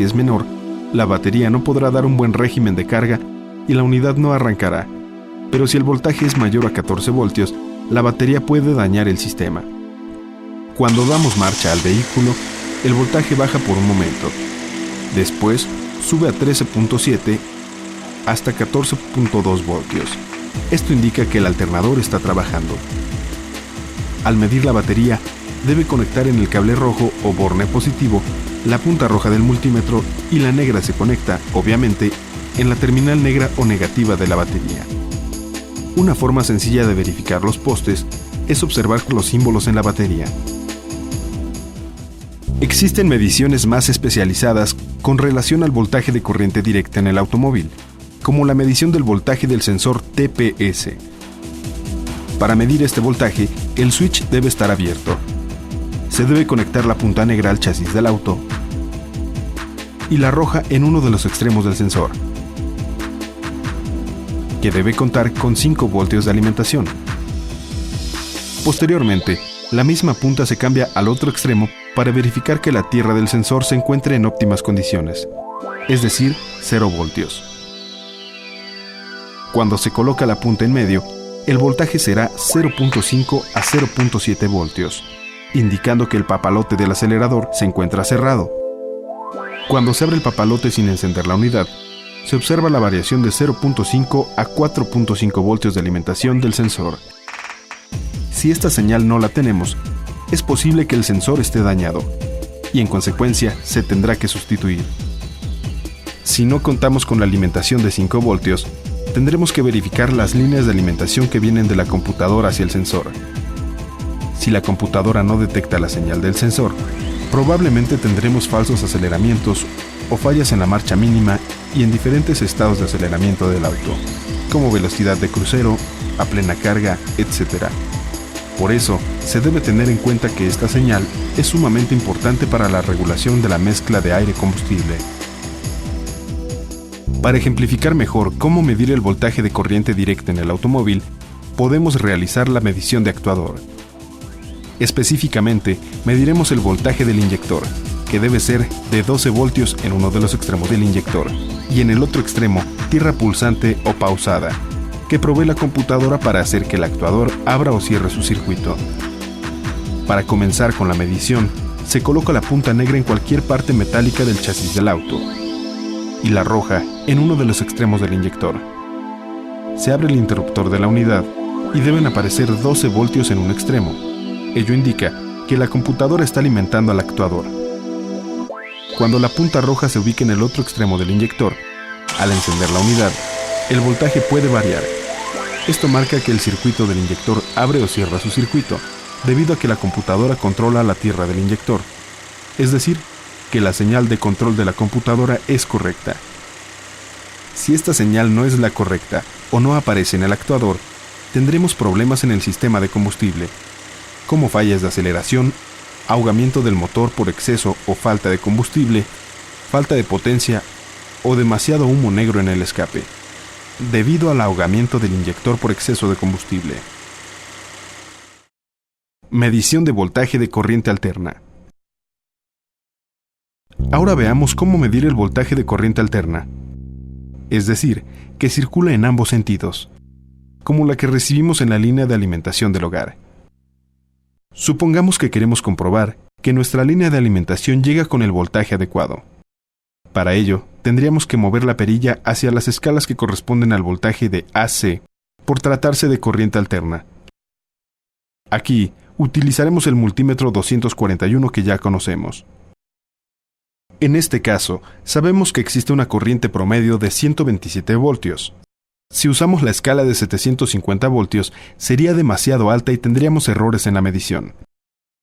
voltaje es menor, la batería no podrá dar un buen régimen de carga y la unidad no arrancará. Pero si el voltaje es mayor a 14 voltios, la batería puede dañar el sistema. Cuando damos marcha al vehículo, el voltaje baja por un momento. Después, sube a 13.7 hasta 14.2 voltios. Esto indica que el alternador está trabajando. Al medir la batería, debe conectar en el cable rojo o borne positivo la punta roja del multímetro y la negra se conecta, obviamente, en la terminal negra o negativa de la batería. Una forma sencilla de verificar los postes es observar los símbolos en la batería. Existen mediciones más especializadas con relación al voltaje de corriente directa en el automóvil, como la medición del voltaje del sensor TPS. Para medir este voltaje, el switch debe estar abierto. Se debe conectar la punta negra al chasis del auto y la roja en uno de los extremos del sensor, que debe contar con 5 voltios de alimentación. Posteriormente, la misma punta se cambia al otro extremo para verificar que la tierra del sensor se encuentre en óptimas condiciones, es decir, 0 voltios. Cuando se coloca la punta en medio, el voltaje será 0.5 a 0.7 voltios, indicando que el papalote del acelerador se encuentra cerrado. Cuando se abre el papalote sin encender la unidad, se observa la variación de 0.5 a 4.5 voltios de alimentación del sensor. Si esta señal no la tenemos, es posible que el sensor esté dañado y en consecuencia se tendrá que sustituir. Si no contamos con la alimentación de 5 voltios, tendremos que verificar las líneas de alimentación que vienen de la computadora hacia el sensor. Si la computadora no detecta la señal del sensor, probablemente tendremos falsos aceleramientos o fallas en la marcha mínima y en diferentes estados de aceleramiento del auto, como velocidad de crucero, a plena carga, etc. Por eso, se debe tener en cuenta que esta señal es sumamente importante para la regulación de la mezcla de aire-combustible. Para ejemplificar mejor cómo medir el voltaje de corriente directa en el automóvil, podemos realizar la medición de actuador. Específicamente, mediremos el voltaje del inyector, que debe ser de 12 voltios en uno de los extremos del inyector, y en el otro extremo, tierra pulsante o pausada, que provee la computadora para hacer que el actuador abra o cierre su circuito. Para comenzar con la medición, se coloca la punta negra en cualquier parte metálica del chasis del auto, y la roja en uno de los extremos del inyector. Se abre el interruptor de la unidad y deben aparecer 12 voltios en un extremo. Ello indica que la computadora está alimentando al actuador. Cuando la punta roja se ubique en el otro extremo del inyector, al encender la unidad, el voltaje puede variar. Esto marca que el circuito del inyector abre o cierra su circuito, debido a que la computadora controla la tierra del inyector. Es decir, que la señal de control de la computadora es correcta. Si esta señal no es la correcta o no aparece en el actuador, tendremos problemas en el sistema de combustible, como fallas de aceleración, ahogamiento del motor por exceso o falta de combustible, falta de potencia o demasiado humo negro en el escape, debido al ahogamiento del inyector por exceso de combustible. Medición de voltaje de corriente alterna. Ahora veamos cómo medir el voltaje de corriente alterna, es decir, que circula en ambos sentidos, como la que recibimos en la línea de alimentación del hogar. Supongamos que queremos comprobar que nuestra línea de alimentación llega con el voltaje adecuado. Para ello, tendríamos que mover la perilla hacia las escalas que corresponden al voltaje de AC, por tratarse de corriente alterna. Aquí, utilizaremos el multímetro 241 que ya conocemos. En este caso, sabemos que existe una corriente promedio de 127 voltios. Si usamos la escala de 750 voltios, sería demasiado alta y tendríamos errores en la medición.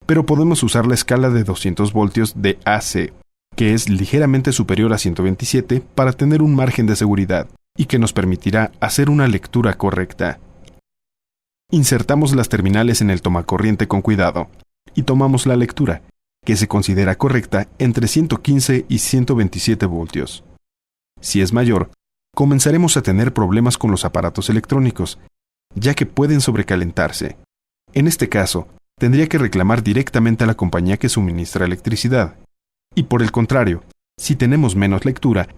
Pero podemos usar la escala de 200 voltios de AC, que es ligeramente superior a 127 para tener un margen de seguridad y que nos permitirá hacer una lectura correcta. Insertamos las terminales en el tomacorriente con cuidado y tomamos la lectura, que se considera correcta entre 115 y 127 voltios. Si es mayor, comenzaremos a tener problemas con los aparatos electrónicos, ya que pueden sobrecalentarse. En este caso, tendría que reclamar directamente a la compañía que suministra electricidad. Y por el contrario, Si tenemos menos lectura,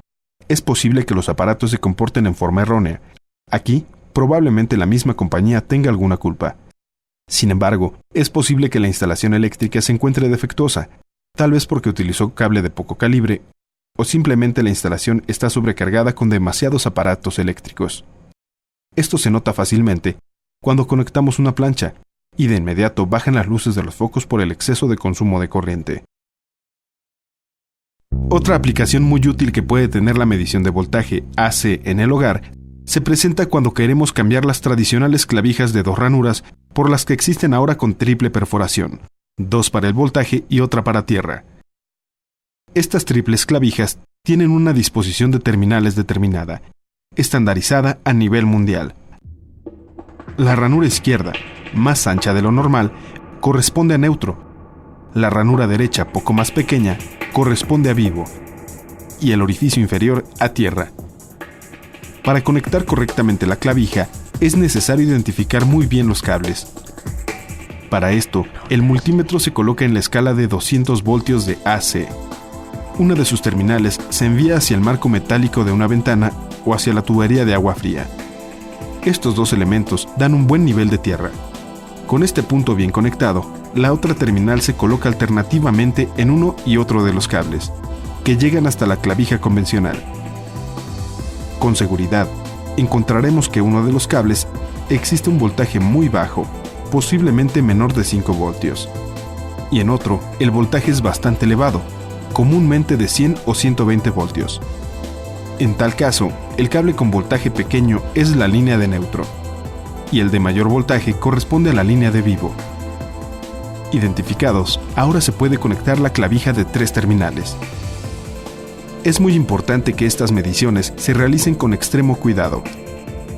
es posible que los aparatos se comporten en forma errónea. Aquí, probablemente la misma compañía tenga alguna culpa. Sin embargo, es posible que la instalación eléctrica se encuentre defectuosa, tal vez porque utilizó cable de poco calibre, o simplemente la instalación está sobrecargada con demasiados aparatos eléctricos. Esto se nota fácilmente cuando conectamos una plancha, y de inmediato bajan las luces de los focos por el exceso de consumo de corriente. Otra aplicación muy útil que puede tener la medición de voltaje AC en el hogar se presenta cuando queremos cambiar las tradicionales clavijas de 2 ranuras por las que existen ahora con triple perforación, 2 para el voltaje y otra para tierra. Estas triples clavijas tienen una disposición de terminales determinada, estandarizada a nivel mundial. La ranura izquierda, más ancha de lo normal, corresponde a neutro. La ranura derecha, poco más pequeña, corresponde a vivo. Y el orificio inferior a tierra. Para conectar correctamente la clavija, es necesario identificar muy bien los cables. Para esto, el multímetro se coloca en la escala de 200 voltios de AC. Una de sus terminales se envía hacia el marco metálico de una ventana o hacia la tubería de agua fría. Estos 2 elementos dan un buen nivel de tierra. Con este punto bien conectado, la otra terminal se coloca alternativamente en uno y otro de los cables, que llegan hasta la clavija convencional. Con seguridad, encontraremos que uno de los cables existe un voltaje muy bajo, posiblemente menor de 5 voltios, y en otro el voltaje es bastante elevado, comúnmente de 100 o 120 voltios. En tal caso, el cable con voltaje pequeño es la línea de neutro, y el de mayor voltaje corresponde a la línea de vivo. Identificados, ahora se puede conectar la clavija de 3 terminales. Es muy importante que estas mediciones se realicen con extremo cuidado,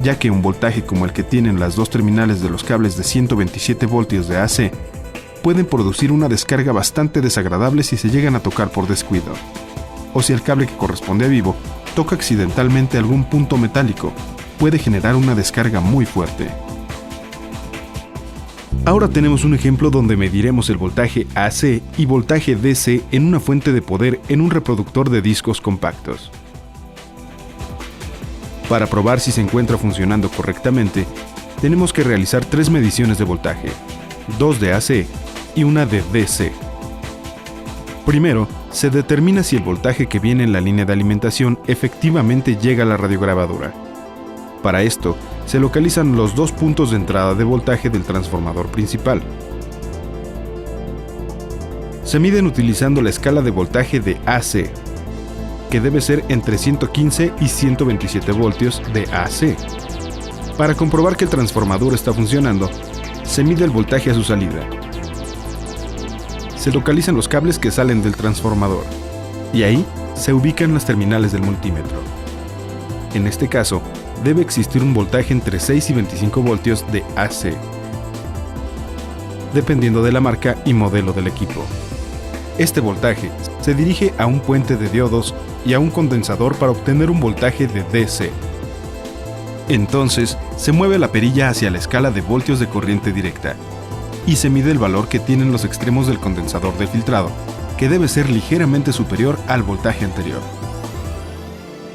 ya que un voltaje como el que tienen las 2 terminales de los cables de 127 voltios de AC pueden producir una descarga bastante desagradable si se llegan a tocar por descuido, o si el cable que corresponde a vivo toca accidentalmente algún punto metálico, puede generar una descarga muy fuerte. Ahora tenemos un ejemplo donde mediremos el voltaje AC y voltaje DC en una fuente de poder en un reproductor de discos compactos. Para probar si se encuentra funcionando correctamente, tenemos que realizar 3 mediciones de voltaje, 2 de AC y una de DC. Primero, se determina si el voltaje que viene en la línea de alimentación efectivamente llega a la radiograbadora. Para esto, se localizan los 2 puntos de entrada de voltaje del transformador principal. Se miden utilizando la escala de voltaje de AC, que debe ser entre 115 y 127 voltios de AC. Para comprobar que el transformador está funcionando, se mide el voltaje a su salida. Se localizan los cables que salen del transformador, y ahí se ubican las terminales del multímetro. En este caso, debe existir un voltaje entre 6 y 25 voltios de AC, dependiendo de la marca y modelo del equipo. Este voltaje se dirige a un puente de diodos y a un condensador para obtener un voltaje de DC. Entonces, se mueve la perilla hacia la escala de voltios de corriente directa y se mide el valor que tienen los extremos del condensador de filtrado, que debe ser ligeramente superior al voltaje anterior.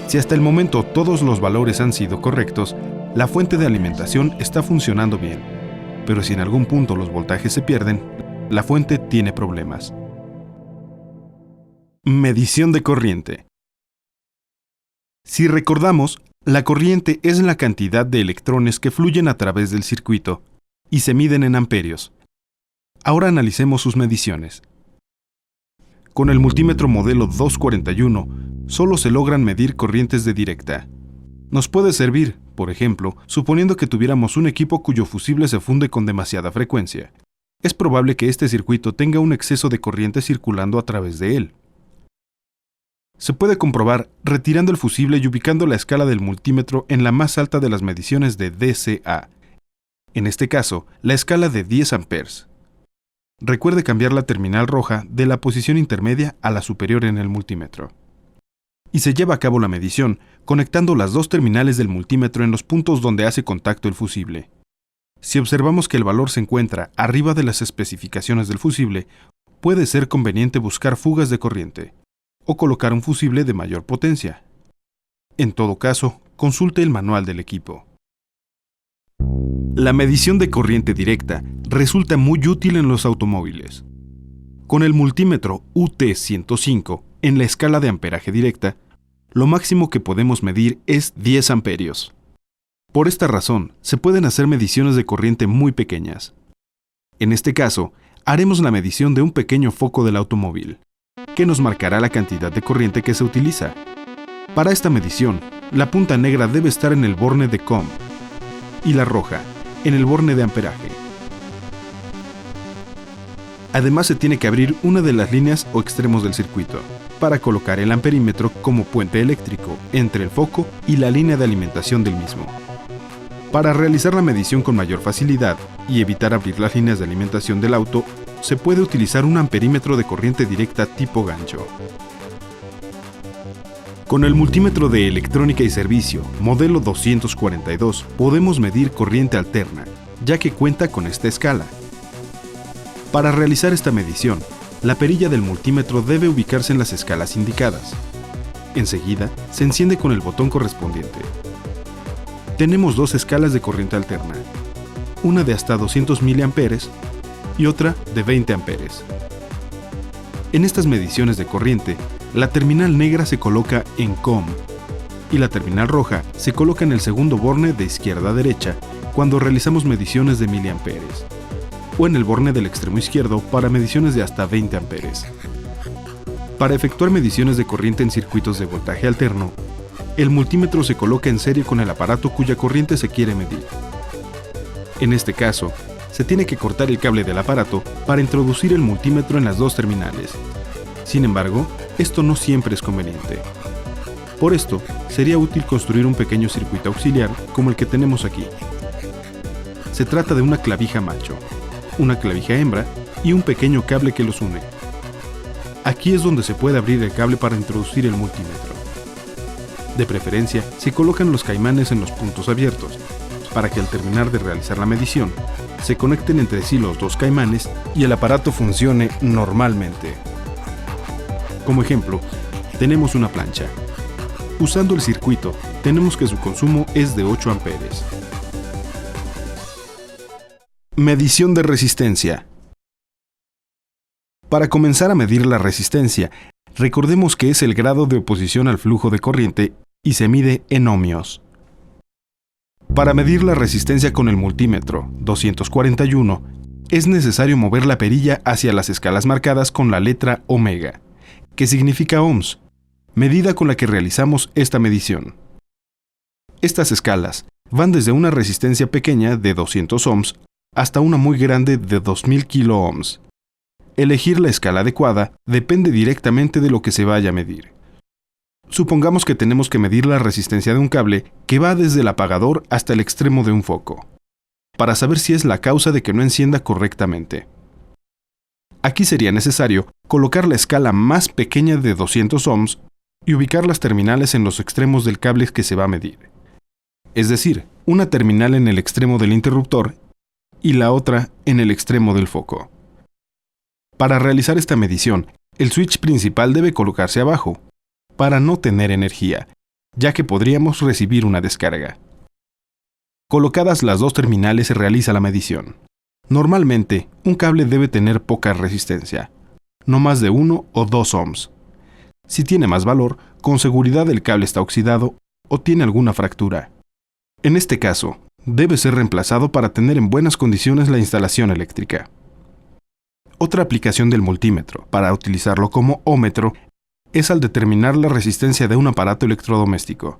Si hasta el momento todos los valores han sido correctos, la fuente de alimentación está funcionando bien, pero si en algún punto los voltajes se pierden, la fuente tiene problemas. Medición de corriente. Si recordamos, la corriente es la cantidad de electrones que fluyen a través del circuito y se miden en amperios. Ahora analicemos sus mediciones. Con el multímetro modelo 241, solo se logran medir corrientes de directa. Nos puede servir, por ejemplo, suponiendo que tuviéramos un equipo cuyo fusible se funde con demasiada frecuencia. Es probable que este circuito tenga un exceso de corriente circulando a través de él. Se puede comprobar retirando el fusible y ubicando la escala del multímetro en la más alta de las mediciones de DCA. En este caso, la escala de 10 amperes. Recuerde cambiar la terminal roja de la posición intermedia a la superior en el multímetro. Y se lleva a cabo la medición conectando las 2 terminales del multímetro en los puntos donde hace contacto el fusible. Si observamos que el valor se encuentra arriba de las especificaciones del fusible, puede ser conveniente buscar fugas de corriente. o colocar un fusible de mayor potencia. En todo caso, consulte el manual del equipo. La medición de corriente directa resulta muy útil en los automóviles. Con el multímetro UT105 en la escala de amperaje directa, lo máximo que podemos medir es 10 amperios. Por esta razón, se pueden hacer mediciones de corriente muy pequeñas. En este caso, haremos la medición de un pequeño foco del automóvil, que nos marcará la cantidad de corriente que se utiliza. Para esta medición, la punta negra debe estar en el borne de COM y la roja en el borne de amperaje. Además, se tiene que abrir una de las líneas o extremos del circuito para colocar el amperímetro como puente eléctrico entre el foco y la línea de alimentación del mismo. Para realizar la medición con mayor facilidad y evitar abrir las líneas de alimentación del auto, se puede utilizar un amperímetro de corriente directa tipo gancho. Con el multímetro de electrónica y servicio, modelo 242, podemos medir corriente alterna, ya que cuenta con esta escala. Para realizar esta medición, la perilla del multímetro debe ubicarse en las escalas indicadas. Enseguida, se enciende con el botón correspondiente. Tenemos dos escalas de corriente alterna, una de hasta 200 mA y otra de 20 A. En estas mediciones de corriente, la terminal negra se coloca en COM y la terminal roja se coloca en el segundo borne de izquierda a derecha cuando realizamos mediciones de miliamperes, o en el borne del extremo izquierdo para mediciones de hasta 20 A. Para efectuar mediciones de corriente en circuitos de voltaje alterno, el multímetro se coloca en serie con el aparato cuya corriente se quiere medir. En este caso, se tiene que cortar el cable del aparato para introducir el multímetro en las dos terminales. Sin embargo, esto no siempre es conveniente. Por esto, sería útil construir un pequeño circuito auxiliar como el que tenemos aquí. Se trata de una clavija macho, una clavija hembra y un pequeño cable que los une. Aquí es donde se puede abrir el cable para introducir el multímetro. De preferencia, se colocan los caimanes en los puntos abiertos, para que al terminar de realizar la medición, se conecten entre sí los dos caimanes y el aparato funcione normalmente. Como ejemplo, tenemos una plancha. Usando el circuito, tenemos que su consumo es de 8 amperes. Medición de resistencia. Para comenzar a medir la resistencia, recordemos que es el grado de oposición al flujo de corriente y se mide en ohmios. Para medir la resistencia con el multímetro 241, es necesario mover la perilla hacia las escalas marcadas con la letra omega, que significa ohms, medida con la que realizamos esta medición. Estas escalas van desde una resistencia pequeña de 200 ohms hasta una muy grande de 2000 kiloohms. Elegir la escala adecuada depende directamente de lo que se vaya a medir. Supongamos que tenemos que medir la resistencia de un cable que va desde el apagador hasta el extremo de un foco, para saber si es la causa de que no encienda correctamente. Aquí sería necesario colocar la escala más pequeña de 200 ohms y ubicar las terminales en los extremos del cable que se va a medir. Es decir, una terminal en el extremo del interruptor y la otra en el extremo del foco. Para realizar esta medición, el switch principal debe colocarse abajo, para no tener energía, ya que podríamos recibir una descarga. Colocadas las dos terminales se realiza la medición. Normalmente, un cable debe tener poca resistencia, no más de 1 o 2 ohms. Si tiene más valor, con seguridad el cable está oxidado o tiene alguna fractura. En este caso, debe ser reemplazado para tener en buenas condiciones la instalación eléctrica. Otra aplicación del multímetro, para utilizarlo como ómetro, es al determinar la resistencia de un aparato electrodoméstico.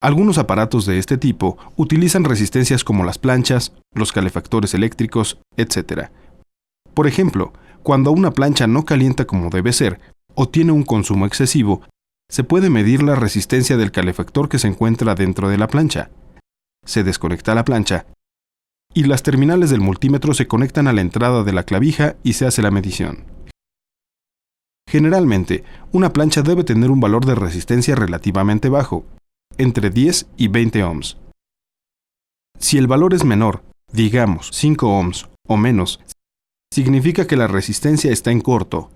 Algunos aparatos de este tipo utilizan resistencias como las planchas, los calefactores eléctricos, etc. Por ejemplo, cuando una plancha no calienta como debe ser o tiene un consumo excesivo, se puede medir la resistencia del calefactor que se encuentra dentro de la plancha. Se desconecta la plancha y las terminales del multímetro se conectan a la entrada de la clavija y se hace la medición. Generalmente, una plancha debe tener un valor de resistencia relativamente bajo, entre 10 y 20 ohms. Si el valor es menor, digamos 5 ohms o menos, significa que la resistencia está en corto.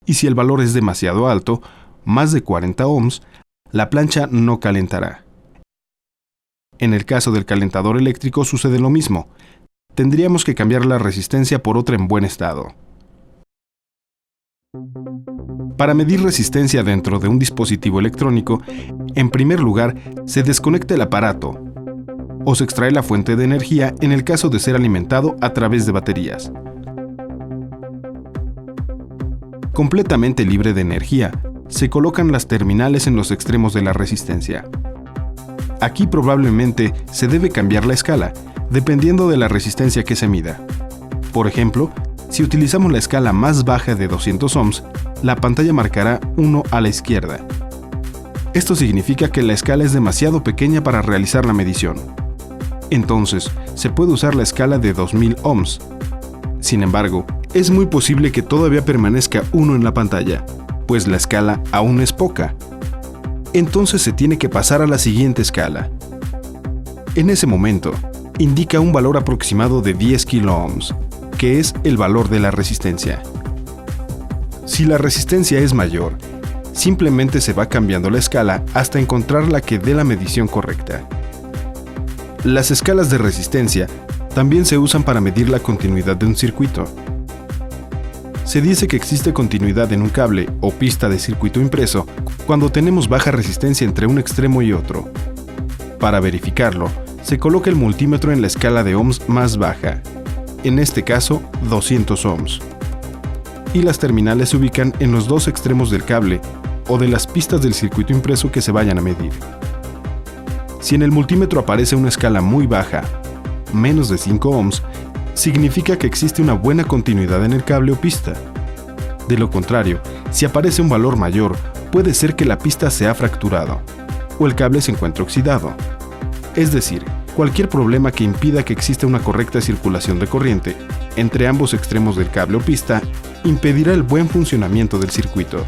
y si el valor es demasiado alto, más de 40 ohms, la plancha no calentará. En el caso del calentador eléctrico sucede lo mismo. Tendríamos que cambiar la resistencia por otra en buen estado. Para medir resistencia dentro de un dispositivo electrónico, en primer lugar, se desconecta el aparato o se extrae la fuente de energía en el caso de ser alimentado a través de baterías. Completamente libre de energía, se colocan las terminales en los extremos de la resistencia. Aquí probablemente se debe cambiar la escala, dependiendo de la resistencia que se mida. Por ejemplo, si utilizamos la escala más baja de 200 ohms, la pantalla marcará 1 a la izquierda. Esto significa que la escala es demasiado pequeña para realizar la medición. Entonces, se puede usar la escala de 2000 ohms. Sin embargo, es muy posible que todavía permanezca 1 en la pantalla, pues la escala aún es poca. Entonces se tiene que pasar a la siguiente escala. En ese momento, indica un valor aproximado de 10 kiloohms, que es el valor de la resistencia. Si la resistencia es mayor, simplemente se va cambiando la escala hasta encontrar la que dé la medición correcta. Las escalas de resistencia también se usan para medir la continuidad de un circuito. Se dice que existe continuidad en un cable o pista de circuito impreso cuando tenemos baja resistencia entre un extremo y otro. Para verificarlo, se coloca el multímetro en la escala de ohms más baja, en este caso 200 ohms, y las terminales se ubican en los dos extremos del cable o de las pistas del circuito impreso que se vayan a medir. Si en el multímetro aparece una escala muy baja, menos de 5 ohms, significa que existe una buena continuidad en el cable o pista. De lo contrario, si aparece un valor mayor, puede ser que la pista se ha fracturado o el cable se encuentre oxidado. Es decir, cualquier problema que impida que exista una correcta circulación de corriente entre ambos extremos del cable o pista impedirá el buen funcionamiento del circuito.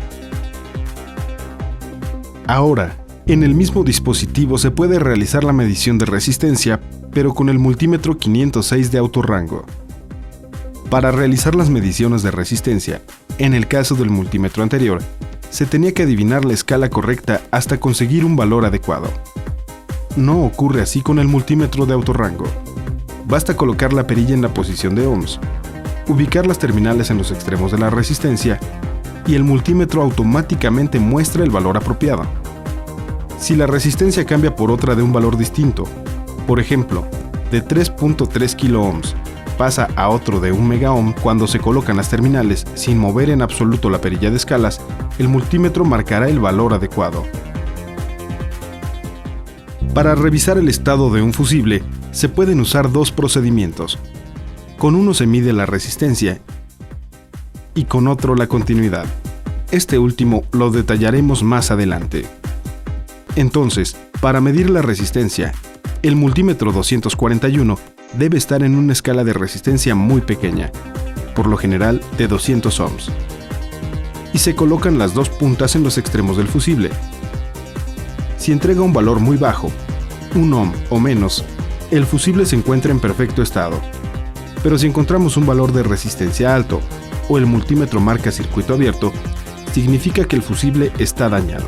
Ahora, en el mismo dispositivo se puede realizar la medición de resistencia, pero con el multímetro 506 de autorrango. Para realizar las mediciones de resistencia, en el caso del multímetro anterior, se tenía que adivinar la escala correcta hasta conseguir un valor adecuado. No ocurre así con el multímetro de autorrango. Basta colocar la perilla en la posición de ohms, ubicar las terminales en los extremos de la resistencia y el multímetro automáticamente muestra el valor apropiado. Si la resistencia cambia por otra de un valor distinto, por ejemplo, de 3.3 kiloohms pasa a otro de 1 megaohm cuando se colocan las terminales sin mover en absoluto la perilla de escalas, el multímetro marcará el valor adecuado. Para revisar el estado de un fusible, se pueden usar dos procedimientos. Con uno se mide la resistencia y con otro la continuidad. Este último lo detallaremos más adelante. Entonces, para medir la resistencia, el multímetro 241 debe estar en una escala de resistencia muy pequeña, por lo general de 200 ohms, y se colocan las dos puntas en los extremos del fusible. Si entrega un valor muy bajo, 1 ohm o menos, el fusible se encuentra en perfecto estado, pero si encontramos un valor de resistencia alto o el multímetro marca circuito abierto, significa que el fusible está dañado.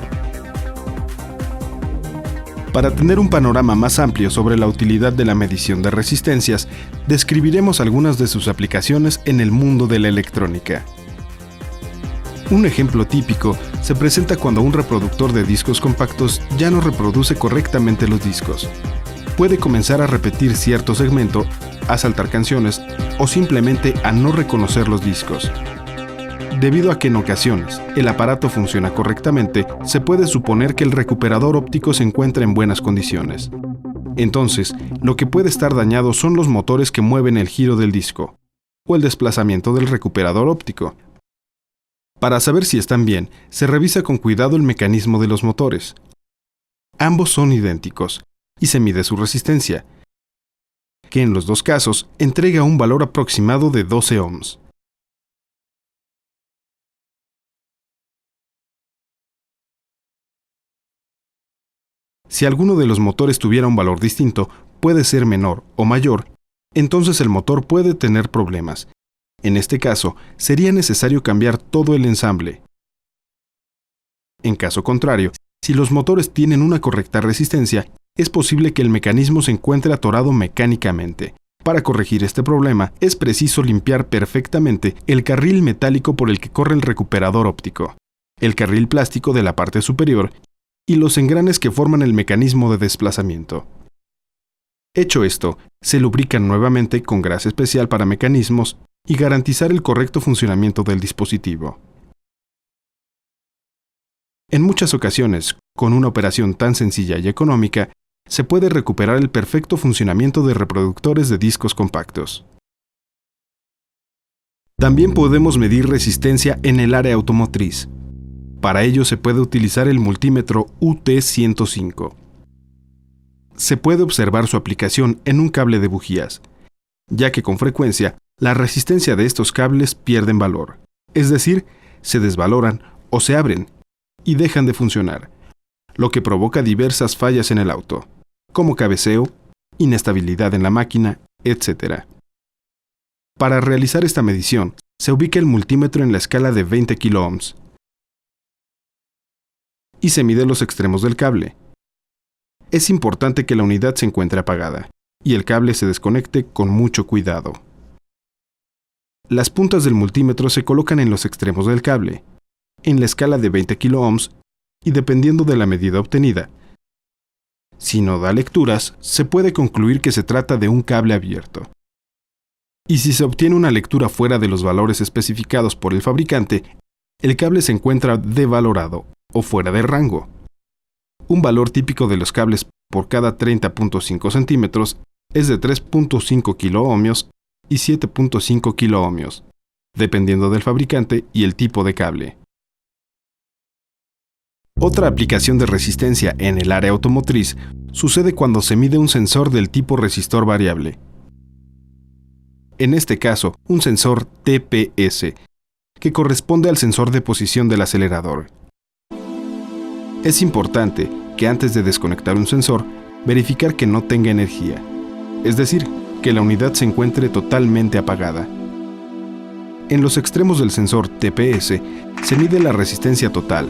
Para tener un panorama más amplio sobre la utilidad de la medición de resistencias, describiremos algunas de sus aplicaciones en el mundo de la electrónica. Un ejemplo típico se presenta cuando un reproductor de discos compactos ya no reproduce correctamente los discos. Puede comenzar a repetir cierto segmento, a saltar canciones o simplemente a no reconocer los discos. Debido a que en ocasiones el aparato funciona correctamente, se puede suponer que el recuperador óptico se encuentra en buenas condiciones. Entonces, lo que puede estar dañado son los motores que mueven el giro del disco, o el desplazamiento del recuperador óptico. Para saber si están bien, se revisa con cuidado el mecanismo de los motores. Ambos son idénticos, y se mide su resistencia, que en los dos casos entrega un valor aproximado de 12 ohms. Si alguno de los motores tuviera un valor distinto, puede ser menor o mayor, entonces el motor puede tener problemas. En este caso, sería necesario cambiar todo el ensamble. En caso contrario, si los motores tienen una correcta resistencia, es posible que el mecanismo se encuentre atorado mecánicamente. Para corregir este problema, es preciso limpiar perfectamente el carril metálico por el que corre el recuperador óptico, el carril plástico de la parte superior y los engranes que forman el mecanismo de desplazamiento. Hecho esto, se lubrican nuevamente con grasa especial para mecanismos y garantizar el correcto funcionamiento del dispositivo. En muchas ocasiones, con una operación tan sencilla y económica, se puede recuperar el perfecto funcionamiento de reproductores de discos compactos. También podemos medir resistencia en el área automotriz. Para ello se puede utilizar el multímetro UT105. Se puede observar su aplicación en un cable de bujías, ya que con frecuencia la resistencia de estos cables pierden valor, es decir, se desvaloran o se abren y dejan de funcionar, lo que provoca diversas fallas en el auto, como cabeceo, inestabilidad en la máquina, etc. Para realizar esta medición, se ubica el multímetro en la escala de 20 kiloohms y se mide los extremos del cable. Es importante que la unidad se encuentre apagada y el cable se desconecte con mucho cuidado. Las puntas del multímetro se colocan en los extremos del cable, en la escala de 20 kiloohms y dependiendo de la medida obtenida. Si no da lecturas, se puede concluir que se trata de un cable abierto. Y si se obtiene una lectura fuera de los valores especificados por el fabricante, el cable se encuentra devalorado o fuera de rango. Un valor típico de los cables por cada 30.5 centímetros es de 3.5 kiloohmios y 7.5 kiloohmios, dependiendo del fabricante y el tipo de cable. Otra aplicación de resistencia en el área automotriz sucede cuando se mide un sensor del tipo resistor variable. En este caso, un sensor TPS, que corresponde al sensor de posición del acelerador. Es importante que antes de desconectar un sensor, verificar que no tenga energía, es decir, que la unidad se encuentre totalmente apagada. En los extremos del sensor TPS se mide la resistencia total,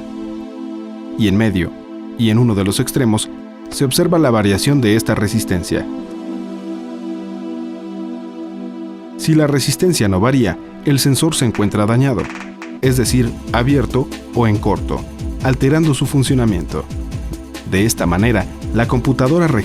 y en medio, y en uno de los extremos, se observa la variación de esta resistencia. Si la resistencia no varía, el sensor se encuentra dañado, es decir, abierto o en corto, alterando su funcionamiento. De esta manera, la computadora